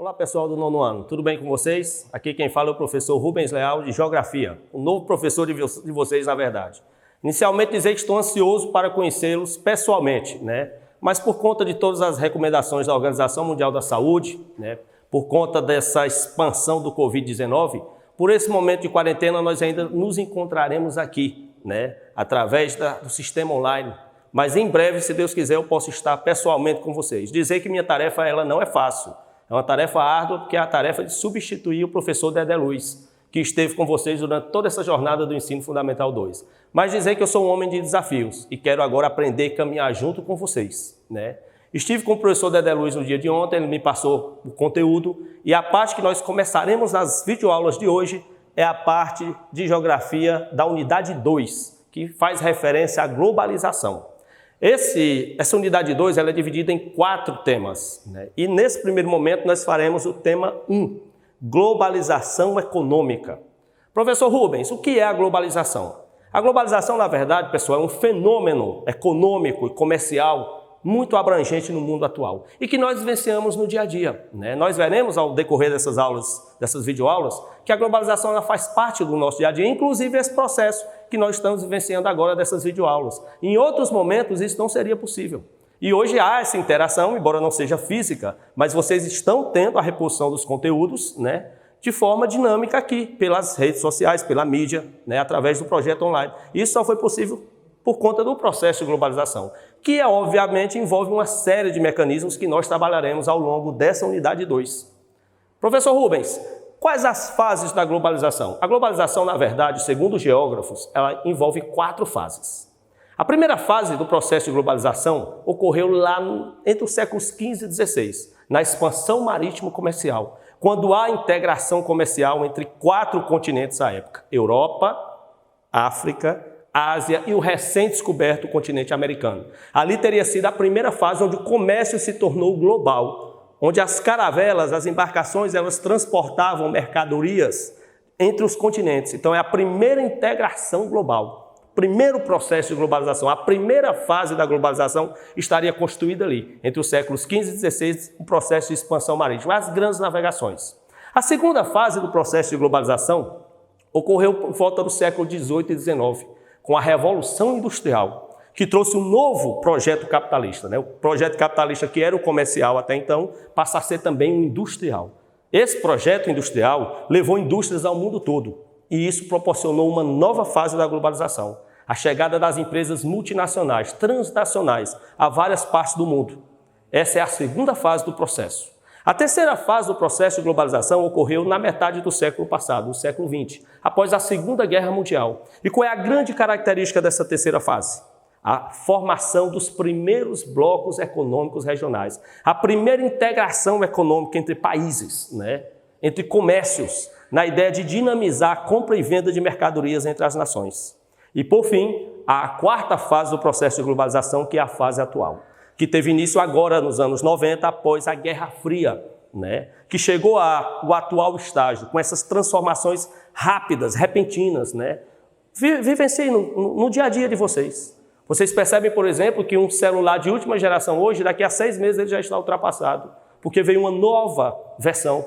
Olá pessoal do nono ano, tudo bem com vocês? Aqui quem fala é o professor Rubens Leal de Geografia, o novo professor de vocês na verdade. Inicialmente dizer que estou ansioso para conhecê-los pessoalmente, Mas por conta de todas as recomendações da Organização Mundial da Saúde, por conta dessa expansão do Covid-19, por esse momento de quarentena nós ainda nos encontraremos aqui, Através do sistema online. Mas em breve, se Deus quiser, eu posso estar pessoalmente com vocês. Dizer que minha tarefa ela não é fácil. É uma tarefa árdua, porque é a tarefa de substituir o professor Dedé Luiz, que esteve com vocês durante toda essa jornada do Ensino Fundamental 2. Mas dizer que eu sou um homem de desafios e quero agora aprender e caminhar junto com vocês, Estive com o professor Dedé Luiz no dia de ontem, ele me passou o conteúdo e a parte que nós começaremos nas videoaulas de hoje é a parte de Geografia da Unidade 2, que faz referência à globalização. Essa unidade 2 ela é dividida em 4 temas, E nesse primeiro momento nós faremos o tema 1, globalização econômica. Professor Rubens, o que é a globalização? A globalização, na verdade, pessoal, é um fenômeno econômico e comercial muito abrangente no mundo atual e que nós vivenciamos no dia a dia, Nós veremos ao decorrer dessas aulas, dessas videoaulas, que a globalização ela faz parte do nosso dia a dia, inclusive esse processo que nós estamos vivenciando agora dessas videoaulas. Em outros momentos isso não seria possível. E hoje há essa interação, embora não seja física, mas vocês estão tendo a reposição dos conteúdos, de forma dinâmica aqui, pelas redes sociais, pela mídia, através do projeto online. Isso só foi possível por conta do processo de globalização, que obviamente envolve uma série de mecanismos que nós trabalharemos ao longo dessa unidade 2. Professor Rubens, quais as fases da globalização? A globalização, na verdade, segundo os geógrafos, ela envolve 4 fases. A primeira fase do processo de globalização ocorreu lá entre os séculos XV e XVI, na expansão marítimo-comercial, quando há integração comercial entre 4 continentes à época: Europa, África, Ásia e o recém-descoberto continente americano. Ali teria sido a primeira fase onde o comércio se tornou global, onde as caravelas, as embarcações, elas transportavam mercadorias entre os continentes. Então é a primeira integração global, primeiro processo de globalização, a primeira fase da globalização estaria constituída ali, entre os séculos XV e XVI, o processo de expansão marítima, as grandes navegações. A segunda fase do processo de globalização ocorreu por volta do século XVIII e XIX, com a Revolução Industrial, que trouxe um novo projeto capitalista. O projeto capitalista, que era o comercial até então, passa a ser também um industrial. Esse projeto industrial levou indústrias ao mundo todo, e isso proporcionou uma nova fase da globalização, a chegada das empresas multinacionais, transnacionais, a várias partes do mundo. Essa é a segunda fase do processo. A terceira fase do processo de globalização ocorreu na metade do século passado, no século XX, após a Segunda Guerra Mundial. E qual é a grande característica dessa terceira fase? A formação dos primeiros blocos econômicos regionais, a primeira integração econômica entre países, entre comércios, na ideia de dinamizar a compra e venda de mercadorias entre as nações. E, por fim, a quarta fase do processo de globalização, que é a fase atual, que teve início agora nos anos 90, após a Guerra Fria, que chegou ao atual estágio, com essas transformações rápidas, repentinas, Vivenciem no dia a dia de vocês. Vocês percebem, por exemplo, que um celular de última geração hoje, daqui a 6 meses ele já está ultrapassado, porque veio uma nova versão.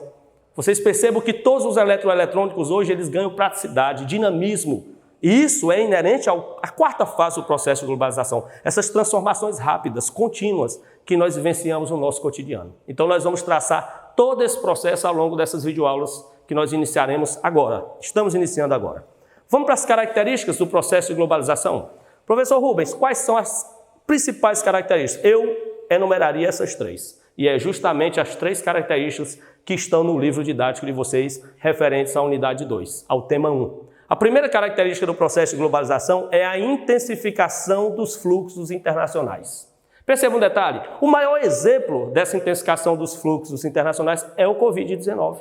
Vocês percebem que todos os eletroeletrônicos hoje eles ganham praticidade, dinamismo. E isso é inerente à quarta fase do processo de globalização, essas transformações rápidas, contínuas, que nós vivenciamos no nosso cotidiano. Então nós vamos traçar todo esse processo ao longo dessas videoaulas que nós iniciaremos agora. Estamos iniciando agora. Vamos para as características do processo de globalização? Professor Rubens, quais são as principais características? Eu enumeraria essas 3. E é justamente as 3 características que estão no livro didático de vocês, referentes à unidade 2, ao tema 1. A primeira característica do processo de globalização é a intensificação dos fluxos internacionais. Perceba um detalhe, o maior exemplo dessa intensificação dos fluxos internacionais é o Covid-19.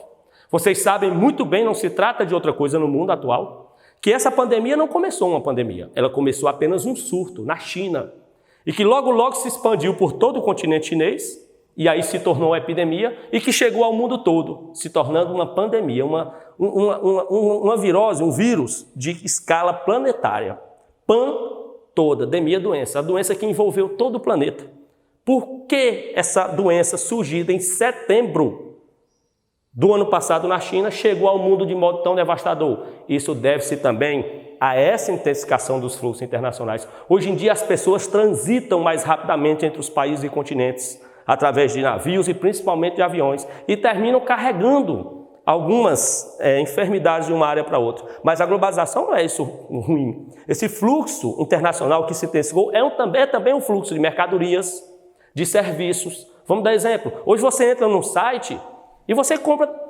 Vocês sabem muito bem, não se trata de outra coisa no mundo atual, que essa pandemia não começou uma pandemia, ela começou apenas um surto na China, e que logo se expandiu por todo o continente chinês, e aí se tornou uma epidemia e que chegou ao mundo todo, se tornando uma pandemia, uma virose, um vírus de escala planetária. Toda, demia doença, a doença que envolveu todo o planeta. Por que essa doença surgida em setembro do ano passado na China chegou ao mundo de modo tão devastador. Isso deve-se também a essa intensificação dos fluxos internacionais. Hoje em dia as pessoas transitam mais rapidamente entre os países e continentes, através de navios e principalmente de aviões, e terminam carregando algumas enfermidades de uma área para outra. Mas a globalização não é isso ruim. Esse fluxo internacional que se intensificou é também um fluxo de mercadorias, de serviços. Vamos dar exemplo. Hoje você entra num site e você compra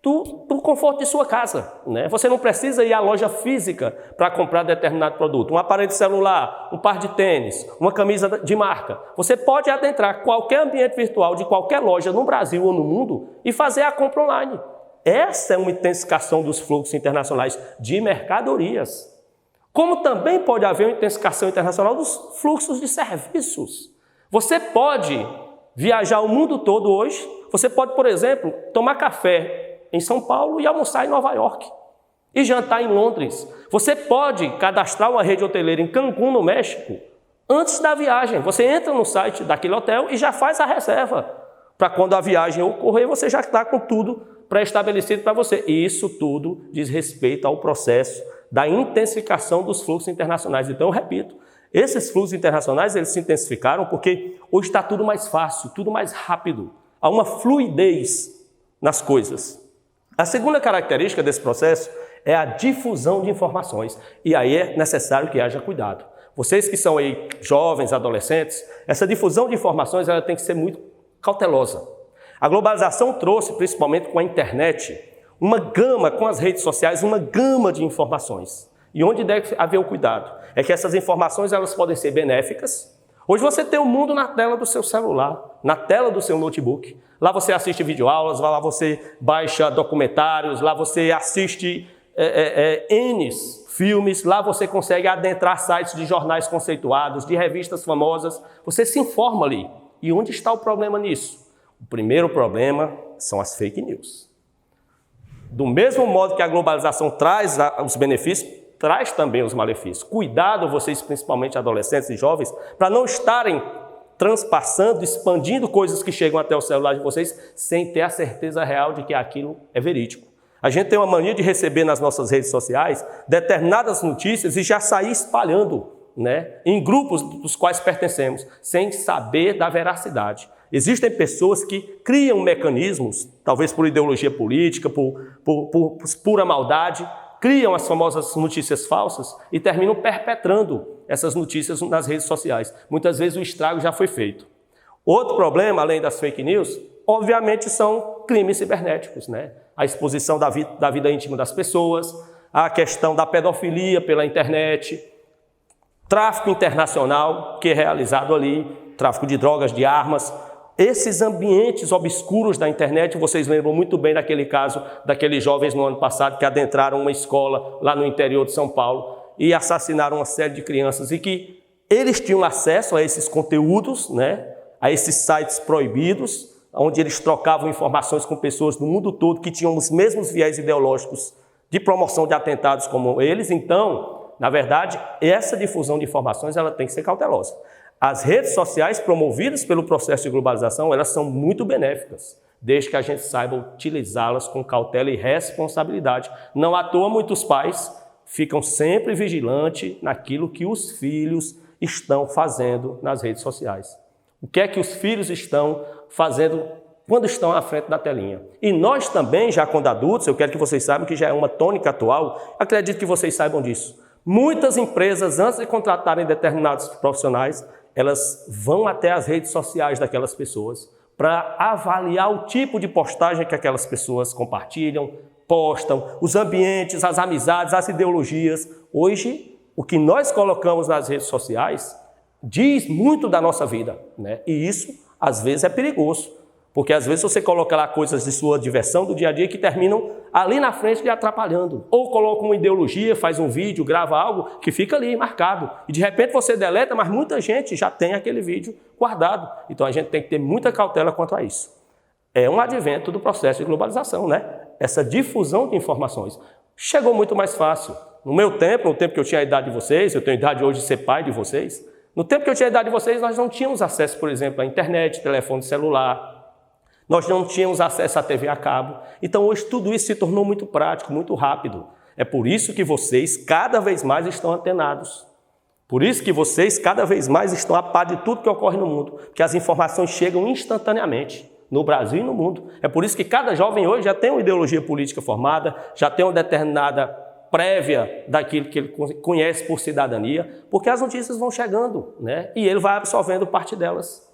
do conforto de sua casa, né? Você não precisa ir à loja física para comprar determinado produto. Um aparelho celular, um par de tênis, uma camisa de marca. Você pode adentrar qualquer ambiente virtual de qualquer loja no Brasil ou no mundo e fazer a compra online. Essa é uma intensificação dos fluxos internacionais de mercadorias. Como também pode haver uma intensificação internacional dos fluxos de serviços. Você pode viajar o mundo todo hoje. Você pode, por exemplo, tomar café em São Paulo e almoçar em Nova York. E jantar em Londres. Você pode cadastrar uma rede hoteleira em Cancún, no México, antes da viagem. Você entra no site daquele hotel e já faz a reserva. Para quando a viagem ocorrer, você já está com tudo pré-estabelecido para você. E isso tudo diz respeito ao processo da intensificação dos fluxos internacionais. Então, eu repito, esses fluxos internacionais eles se intensificaram porque hoje está tudo mais fácil, tudo mais rápido. Há uma fluidez nas coisas. A segunda característica desse processo é a difusão de informações. E aí é necessário que haja cuidado. Vocês que são aí jovens, adolescentes, essa difusão de informações ela tem que ser muito cautelosa. A globalização trouxe, principalmente com a internet, uma gama, com as redes sociais, uma gama de informações. E onde deve haver o cuidado? É que essas informações elas podem ser benéficas. Hoje você tem o mundo na tela do seu celular, na tela do seu notebook. Lá você assiste videoaulas, lá você baixa documentários, lá você assiste N filmes, lá você consegue adentrar sites de jornais conceituados, de revistas famosas. Você se informa ali. E onde está o problema nisso? O primeiro problema são as fake news. Do mesmo modo que a globalização traz os benefícios, traz também os malefícios. Cuidado, vocês, principalmente adolescentes e jovens, para não estarem transpassando, expandindo coisas que chegam até o celular de vocês sem ter a certeza real de que aquilo é verídico. A gente tem uma mania de receber nas nossas redes sociais determinadas notícias e já sair espalhando, né, em grupos dos quais pertencemos, sem saber da veracidade. Existem pessoas que criam mecanismos, talvez por ideologia política, por pura maldade, criam as famosas notícias falsas e terminam perpetrando essas notícias nas redes sociais. Muitas vezes o estrago já foi feito. Outro problema, além das fake news, obviamente são crimes cibernéticos, né? A exposição da vida íntima das pessoas, a questão da pedofilia pela internet, tráfico internacional que é realizado ali, tráfico de drogas, de armas. Esses ambientes obscuros da internet, vocês lembram muito bem daquele caso daqueles jovens no ano passado que adentraram uma escola lá no interior de São Paulo e assassinaram uma série de crianças e que eles tinham acesso a esses conteúdos, né, a esses sites proibidos, onde eles trocavam informações com pessoas do mundo todo que tinham os mesmos viés ideológicos de promoção de atentados como eles. Então, na verdade, essa difusão de informações ela tem que ser cautelosa. As redes sociais promovidas pelo processo de globalização, elas são muito benéficas, desde que a gente saiba utilizá-las com cautela e responsabilidade. Não à toa, muitos pais ficam sempre vigilantes naquilo que os filhos estão fazendo nas redes sociais. O que é que os filhos estão fazendo quando estão à frente da telinha? E nós também, já quando adultos, eu quero que vocês saibam que já é uma tônica atual, acredito que vocês saibam disso. Muitas empresas, antes de contratarem determinados profissionais, elas vão até as redes sociais daquelas pessoas para avaliar o tipo de postagem que aquelas pessoas compartilham, postam, os ambientes, as amizades, as ideologias. Hoje, o que nós colocamos nas redes sociais diz muito da nossa vida, né? E isso, às vezes, é perigoso, porque às vezes você coloca lá coisas de sua diversão do dia a dia que terminam ali na frente lhe atrapalhando. Ou coloca uma ideologia, faz um vídeo, grava algo que fica ali marcado. E de repente você deleta, mas muita gente já tem aquele vídeo guardado. Então a gente tem que ter muita cautela quanto a isso. É um advento do processo de globalização, né? Essa difusão de informações. Chegou muito mais fácil. No meu tempo, no tempo que eu tinha a idade de vocês, eu tenho a idade hoje de ser pai de vocês, no tempo que eu tinha a idade de vocês, nós não tínhamos acesso, por exemplo, à internet, telefone celular. nós não tínhamos acesso à TV a cabo. Então hoje tudo isso se tornou muito prático, muito rápido. É por isso que vocês cada vez mais estão antenados. Por isso que vocês cada vez mais estão a par de tudo que ocorre no mundo, porque as informações chegam instantaneamente no Brasil e no mundo. É por isso que cada jovem hoje já tem uma ideologia política formada, já tem uma determinada prévia daquilo que ele conhece por cidadania, porque as notícias vão chegando, né? E ele vai absorvendo parte delas.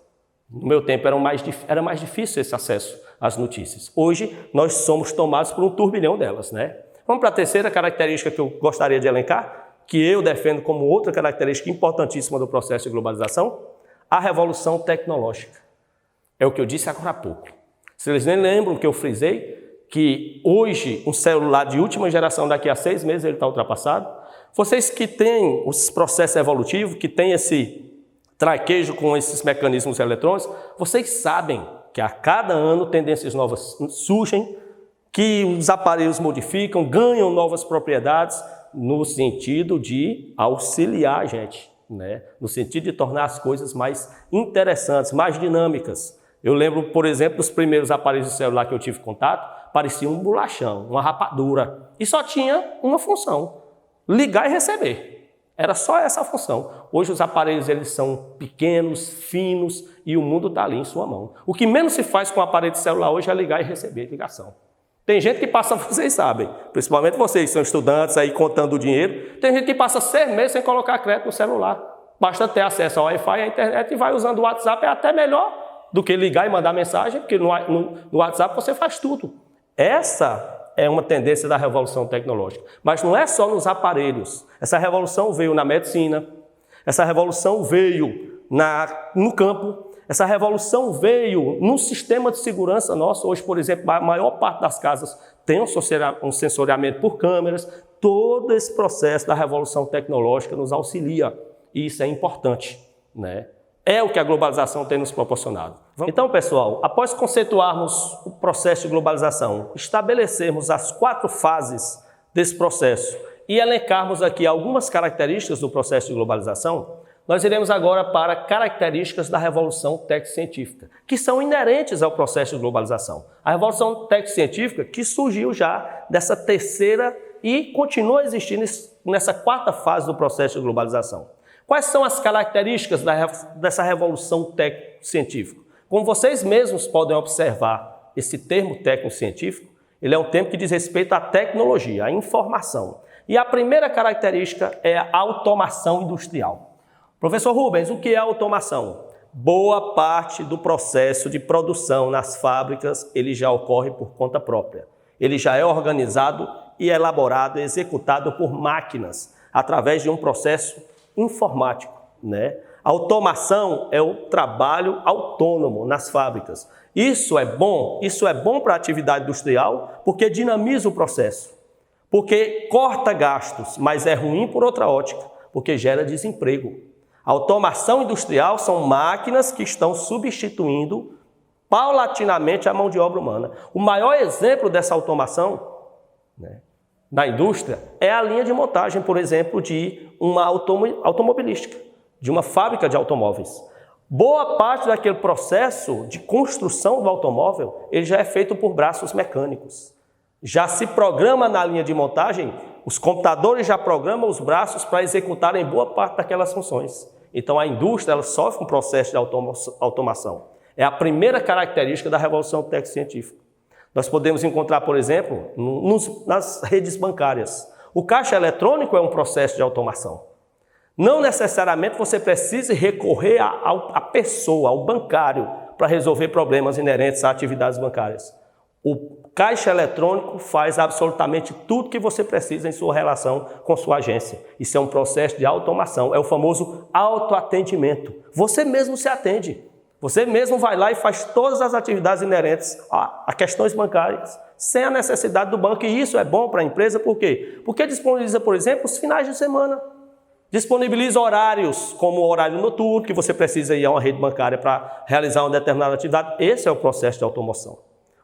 No meu tempo era mais difícil esse acesso às notícias. Hoje nós somos tomados por um turbilhão delas, né? Vamos para a terceira característica que eu gostaria de elencar, que eu defendo como outra característica importantíssima do processo de globalização, a revolução tecnológica. É o que eu disse agora há pouco. Vocês nem lembram que eu frisei que hoje um celular de última geração, daqui a 6 meses ele está ultrapassado. Vocês que têm os processos evolutivos, que têm esse traquejo com esses mecanismos eletrônicos, vocês sabem que a cada ano tendências novas surgem, que os aparelhos modificam, ganham novas propriedades, no sentido de auxiliar a gente, né? No sentido de tornar as coisas mais interessantes, mais dinâmicas. Eu lembro, por exemplo, dos primeiros aparelhos de celular que eu tive contato, parecia um bolachão, uma rapadura, e só tinha uma função, ligar e receber. Era só essa a função. Hoje os aparelhos eles são pequenos, finos, e o mundo está ali em sua mão. O que menos se faz com o aparelho de celular hoje é ligar e receber ligação. Tem gente que passa, vocês sabem, principalmente vocês que são estudantes aí contando o dinheiro, tem gente que passa 6 meses sem colocar crédito no celular. Basta ter acesso ao Wi-Fi, à internet e vai usando o WhatsApp, é até melhor do que ligar e mandar mensagem, porque no WhatsApp você faz tudo. Essa é uma tendência da revolução tecnológica. Mas não é só nos aparelhos. Essa revolução veio na medicina, essa revolução veio no campo, essa revolução veio no sistema de segurança nosso. Hoje, por exemplo, a maior parte das casas tem um sensoriamento por câmeras. Todo esse processo da revolução tecnológica nos auxilia. E isso é importante, né? É o que a globalização tem nos proporcionado. Então, pessoal, após conceituarmos o processo de globalização, estabelecermos as 4 fases desse processo e elencarmos aqui algumas características do processo de globalização, nós iremos agora para características da revolução tecnocientífica, que são inerentes ao processo de globalização. A revolução tecnocientífica que surgiu já dessa terceira e continua existindo nessa 4ª fase do processo de globalização. Quais são as características dessa revolução tecnocientífica? Como vocês mesmos podem observar, esse termo tecnocientífico, ele é um termo que diz respeito à tecnologia, à informação. E a primeira característica é a automação industrial. Professor Rubens, o que é automação? Boa parte do processo de produção nas fábricas, ele já ocorre por conta própria. Ele já é organizado e elaborado, executado por máquinas, através de um processo informático, né? A automação é o trabalho autônomo nas fábricas. Isso é bom para a atividade industrial, porque dinamiza o processo, porque corta gastos, mas é ruim por outra ótica, porque gera desemprego. A automação industrial são máquinas que estão substituindo paulatinamente a mão de obra humana. O maior exemplo dessa automação, né, na indústria é a linha de montagem, por exemplo, de uma automobilística, de uma fábrica de automóveis. Boa parte daquele processo de construção do automóvel, ele já é feito por braços mecânicos. Já se programa na linha de montagem, os computadores já programam os braços para executarem boa parte daquelas funções. Então a indústria ela sofre um processo de automação. É a primeira característica da revolução tecnocientífica. Nós podemos encontrar, por exemplo, nas redes bancárias. O caixa eletrônico é um processo de automação. Não necessariamente você precise recorrer à pessoa, ao bancário, para resolver problemas inerentes a atividades bancárias. O caixa eletrônico faz absolutamente tudo que você precisa em sua relação com sua agência. Isso é um processo de automação, é o famoso autoatendimento. Você mesmo se atende. Você mesmo vai lá e faz todas as atividades inerentes a questões bancárias, sem a necessidade do banco. E isso é bom para a empresa, por quê? Porque disponibiliza, por exemplo, os finais de semana. Disponibiliza horários, como o horário noturno, que você precisa ir a uma rede bancária para realizar uma determinada atividade. Esse é o processo de automação.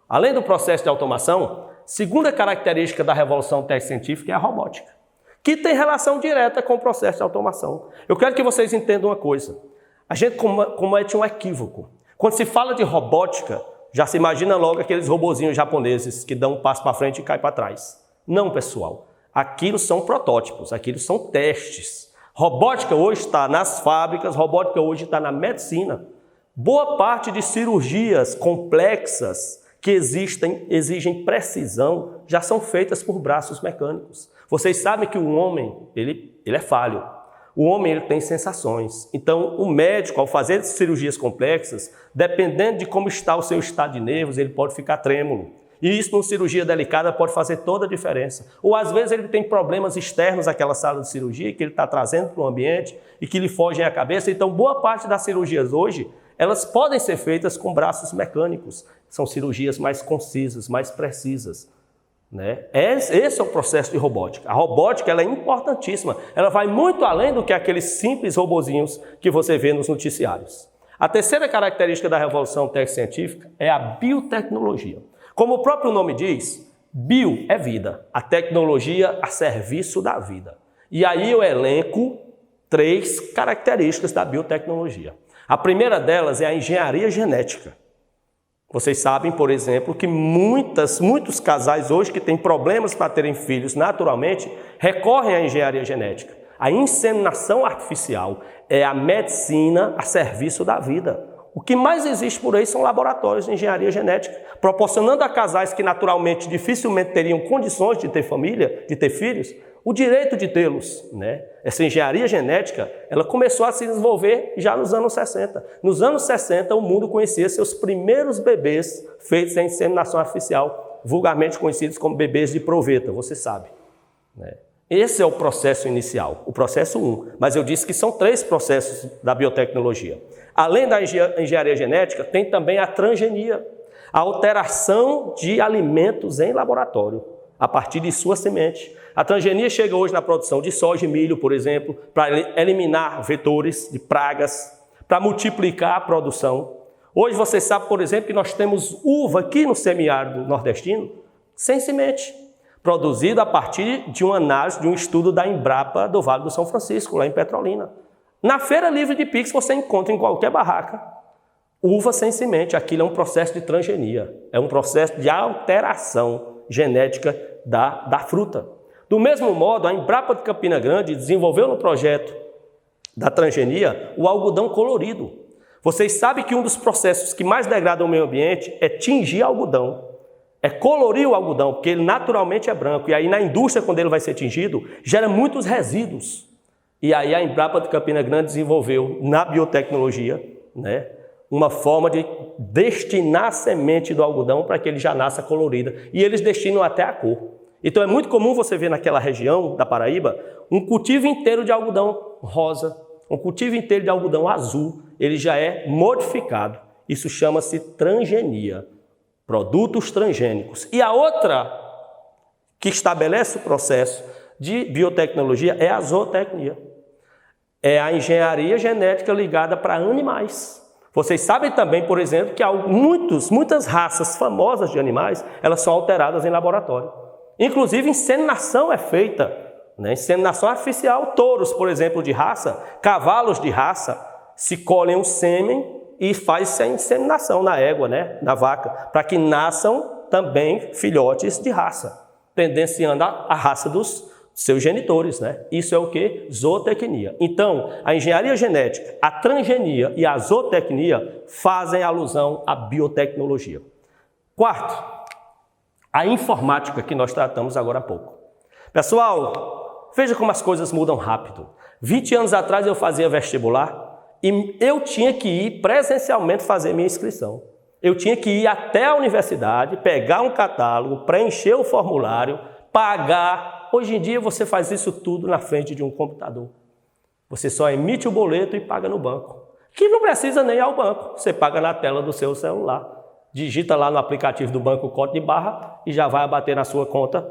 Além do processo de automação, segunda característica da revolução tecnocientífica é a robótica, que tem relação direta com o processo de automação. Eu quero que vocês entendam uma coisa. A gente comete um equívoco. Quando se fala de robótica, Já se imagina logo aqueles robozinhos japoneses que dão um passo para frente e caem para trás. Não, pessoal. Aquilo são protótipos, aquilo são testes. Robótica hoje está nas fábricas, robótica hoje está na medicina. Boa parte de cirurgias complexas que exigem precisão já são feitas por braços mecânicos. Vocês sabem que o homem, ele é falho. O homem ele tem sensações. Então, o médico, ao fazer cirurgias complexas, dependendo de como está o seu estado de nervos, ele pode ficar trêmulo. E isso, numa cirurgia delicada, pode fazer toda a diferença. Ou, às vezes, ele tem problemas externos àquela sala de cirurgia que ele está trazendo para o ambiente e que lhe fogem à cabeça. Então, boa parte das cirurgias hoje, elas podem ser feitas com braços mecânicos. São cirurgias mais concisas, mais precisas. Né? Esse é o processo de robótica. A robótica ela é importantíssima. Ela vai muito além do que aqueles simples robozinhos que você vê nos noticiários. A terceira característica da revolução tecnocientífica é a biotecnologia. Como o próprio nome diz, bio é vida, a tecnologia a serviço da vida. E aí eu elenco 3 características da biotecnologia. A primeira delas é a engenharia genética. Vocês sabem, por exemplo, que muitos casais hoje que têm problemas para terem filhos naturalmente recorrem à engenharia genética. A inseminação artificial é a medicina a serviço da vida. O que mais existe por aí são laboratórios de engenharia genética, proporcionando a casais que naturalmente dificilmente teriam condições de ter família, de ter filhos, o direito de tê-los, né? Essa engenharia genética, ela começou a se desenvolver já nos anos 60. Nos anos 60, o mundo conhecia seus primeiros bebês feitos em inseminação artificial, vulgarmente conhecidos como bebês de proveta, você sabe, né? Esse é o processo inicial, o processo 1. Mas eu disse que são 3 processos da biotecnologia. Além da engenharia genética, tem também a transgenia, a alteração de alimentos em laboratório, a partir de sua semente. A transgenia chega hoje na produção de soja e milho, por exemplo, para eliminar vetores de pragas, para multiplicar a produção. Hoje você sabe, por exemplo, que nós temos uva aqui no semiárido nordestino sem semente, produzida a partir de uma análise, de um estudo da Embrapa do Vale do São Francisco, lá em Petrolina. Na Feira Livre de Pix você encontra em qualquer barraca uva sem semente. Aquilo é um processo de transgenia, é um processo de alteração genética da fruta. Do mesmo modo, a Embrapa de Campina Grande desenvolveu no projeto da transgenia o algodão colorido. Vocês sabem que um dos processos que mais degradam o meio ambiente é tingir algodão, é colorir o algodão, porque ele naturalmente é branco. E aí na indústria, quando ele vai ser tingido, gera muitos resíduos. E aí a Embrapa de Campina Grande desenvolveu na biotecnologia, né, uma forma de destinar a semente do algodão para que ele já nasça colorida. E eles destinam até a cor. Então é muito comum você ver naquela região da Paraíba um cultivo inteiro de algodão rosa, um cultivo inteiro de algodão azul. Ele já é modificado. Isso chama-se transgenia, produtos transgênicos. E a outra que estabelece o processo de biotecnologia é a zootecnia. É a engenharia genética ligada para animais. Vocês sabem também, por exemplo, que há muitas raças famosas de animais, elas são alteradas em laboratório. Inclusive, inseminação é feita, né? Inseminação artificial, touros, por exemplo, de raça, cavalos de raça, se colhem o sêmen e faz-se a inseminação na égua, né? Na vaca, para que nasçam também filhotes de raça, tendenciando a raça dos seus genitores, né? Isso é o que? Zootecnia. Então, a engenharia genética, a transgenia e a zootecnia fazem alusão à biotecnologia. Quarto, a informática que nós tratamos agora há pouco. Pessoal, veja como as coisas mudam rápido. 20 anos atrás eu fazia vestibular e eu tinha que ir presencialmente fazer minha inscrição. Eu tinha que ir até a universidade, pegar um catálogo, preencher o formulário, pagar. Hoje em dia você faz isso tudo na frente de um computador. Você só emite o boleto e paga no banco. Que não precisa nem ir ao banco. Você paga na tela do seu celular. Digita lá no aplicativo do banco o código de barra e já vai abater na sua conta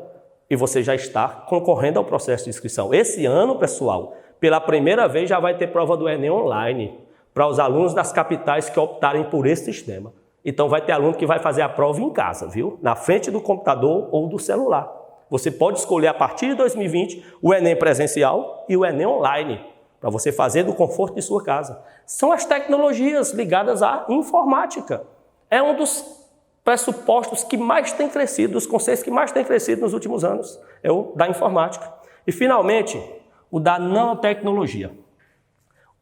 e você já está concorrendo ao processo de inscrição. Esse ano, pessoal, pela primeira vez já vai ter prova do Enem online para os alunos das capitais que optarem por esse sistema. Então vai ter aluno que vai fazer a prova em casa, viu? Na frente do computador ou do celular. Você pode escolher a partir de 2020 o Enem presencial e o Enem online, para você fazer do conforto de sua casa. São as tecnologias ligadas à informática. É um dos pressupostos que mais têm crescido, dos conceitos que mais têm crescido nos últimos anos, é o da informática. E, finalmente, o da nanotecnologia.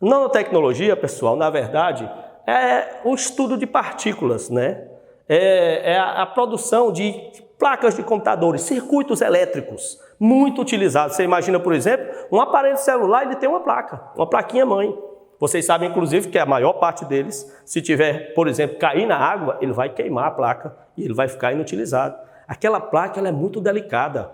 Nanotecnologia, pessoal, na verdade, é o estudo de partículas, né? É a produção de placas de computadores, circuitos elétricos, muito utilizados. Você imagina, por exemplo, um aparelho celular, ele tem uma placa, uma plaquinha mãe. Vocês sabem, inclusive, que a maior parte deles, se tiver, por exemplo, cair na água, ele vai queimar a placa e ele vai ficar inutilizado. Aquela placa ela é muito delicada.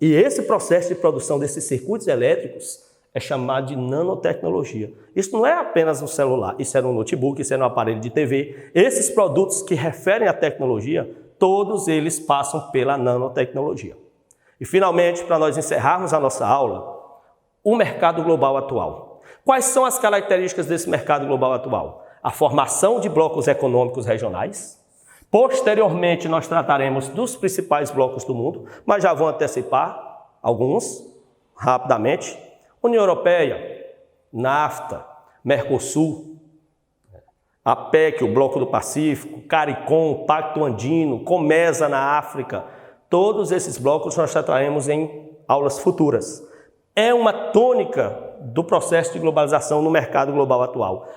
E esse processo de produção desses circuitos elétricos é chamado de nanotecnologia. Isso não é apenas um celular, isso é um notebook, isso é um aparelho de TV. Esses produtos que referem à tecnologia, todos eles passam pela nanotecnologia. E, finalmente, para nós encerrarmos a nossa aula, o mercado global atual. Quais são as características desse mercado global atual? A formação de blocos econômicos regionais. Posteriormente, nós trataremos dos principais blocos do mundo, mas já vou antecipar alguns, rapidamente. União Europeia, NAFTA, Mercosul, a PEC, o Bloco do Pacífico, CARICOM, Pacto Andino, COMESA na África, todos esses blocos nós trataremos em aulas futuras. É uma tônica do processo de globalização no mercado global atual.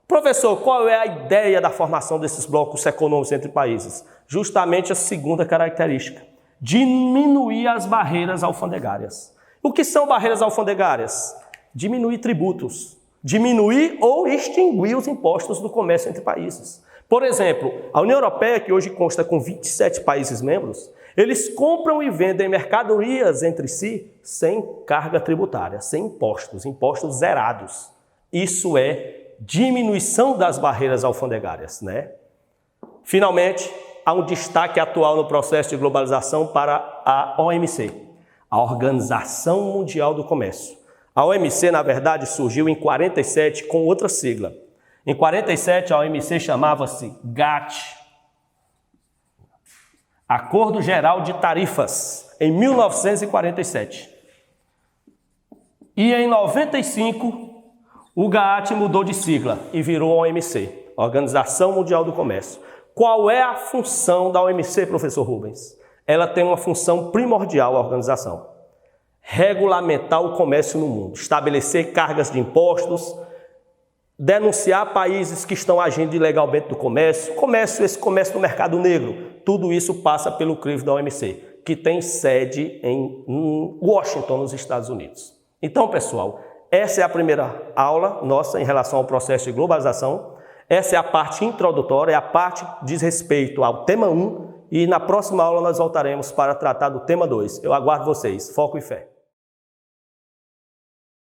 Professor, qual é a ideia da formação desses blocos econômicos entre países? Justamente a segunda característica, diminuir as barreiras alfandegárias. O que são barreiras alfandegárias? Diminuir tributos, diminuir ou extinguir os impostos do comércio entre países. Por exemplo, a União Europeia, que hoje consta com 27 países membros, eles compram e vendem mercadorias entre si sem carga tributária, sem impostos, impostos zerados. Isso é diminuição das barreiras alfandegárias, né? Finalmente, há um destaque atual no processo de globalização para a OMC, a Organização Mundial do Comércio. A OMC, na verdade, surgiu em 47 com outra sigla. Em 47, a OMC chamava-se GATT, Acordo Geral de Tarifas, em 1947. E em 95, o GATT mudou de sigla e virou a OMC, Organização Mundial do Comércio. Qual é a função da OMC, professor Rubens? Ela tem uma função primordial, a organização. Regulamentar o comércio no mundo, estabelecer cargas de impostos, denunciar países que estão agindo ilegalmente no comércio, esse comércio do mercado negro. Tudo isso passa pelo crivo da OMC, que tem sede em Washington, nos Estados Unidos. Então, pessoal, essa é a primeira aula nossa em relação ao processo de globalização. Essa é a parte introdutória, é a parte que diz respeito ao tema 1. E na próxima aula nós voltaremos para tratar do tema 2. Eu aguardo vocês. Foco e fé.